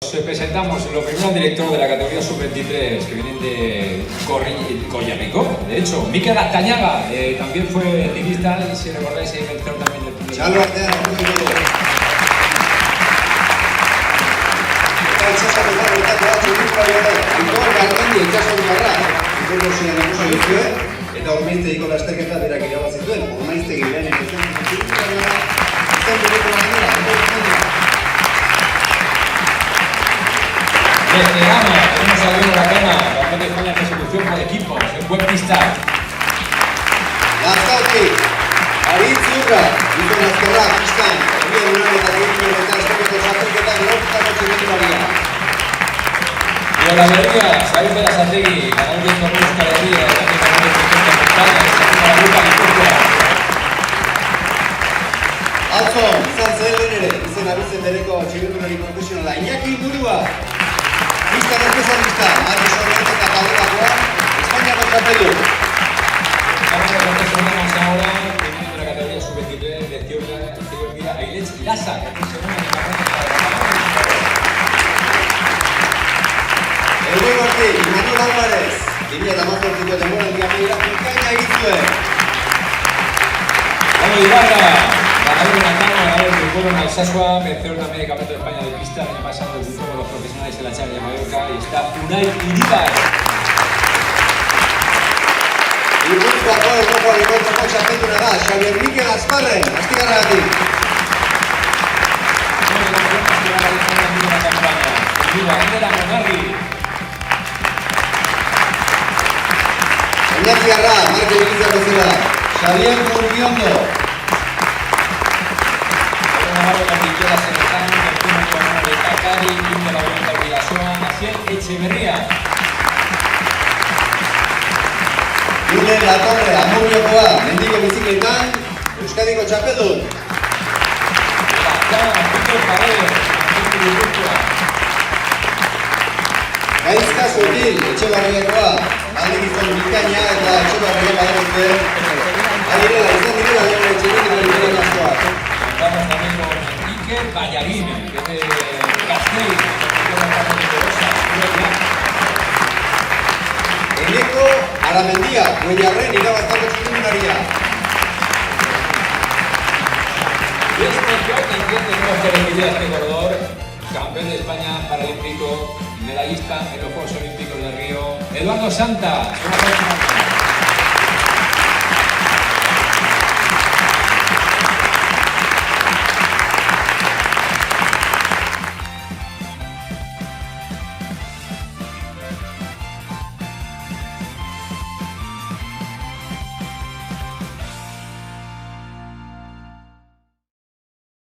Presentamos lo primero al director de la categoría sub-23 que vienen de Collarico. De hecho, Mikel Astañaga también fue ciclista y si recordáis ahí vencedor también del primer. Txalo artean, eta itxasako garretako batzu Antoine Garmendi itxasako garra inkorporzioan ikusi duzue eta Ormaiztegiko lasterketa berak irabazituen Ormaiztegi lehen ikusten Tenemos a Diego Racana, campeón de España de persecución por equipos, en buen pista. Lazkauti, Aritz Urra, Gizon Azkerra, pistan, Herrien Uran eta Gizon eta Azkerreko txapelketan lortutako txirrendularia. Y a la galería, Xavier Berasategui, ganador de Torneo Euskal Herria, de la categoría de España, de la Ruta Gipuzkoa. Atzo, izan zen lehen ere, izen abizen bereko txirrendulari profesionala, Iñaki Murua. Pista de especialista, Marcos Orlando eta Padurakoa, Espainiako txapelu. Vamos a representamos ahora, teniendo la categoría sub-23 de Etiopía, Ailech Lasa, que es segunda de El buen Martí, Manuel Álvarez, 2018ko denboraldia begira, bikaina egin zuen. Vamos Ibarra, ganador de Nakano, ganador del pueblo en Alsasua, vencedor también del Campeonato de España de pista, el año pasado debutó con los profesionales en la Challenge de Mallorca y está Unai Iribar. Gipuzkoako Eurokoari kontrako txapelduna da, Xavier Mikel Azparren, astigarragatik. Oñatziarra, Marko Irizar bezala, Xavier Murgiondo. Julen Latorre, Amurriokoa, Mendiko bizikletan, Euskadiko txapeldun. Gaizka Zuetil, Etxebarriakoa, alde gizon bikaina eta Etxebarria badarete. Adirela, izan direla lehen etxerik dira askoak. Contamos también con Enrique Ballarín, que es de Castell, Eneko Aramendia, Guellarren irabaztako txirrendularia. Y este que hoy tenemos que recibir a este corredor, campeón de España paralímpico, medallista en los Juegos Olímpicos de Río, Eduardo Santa.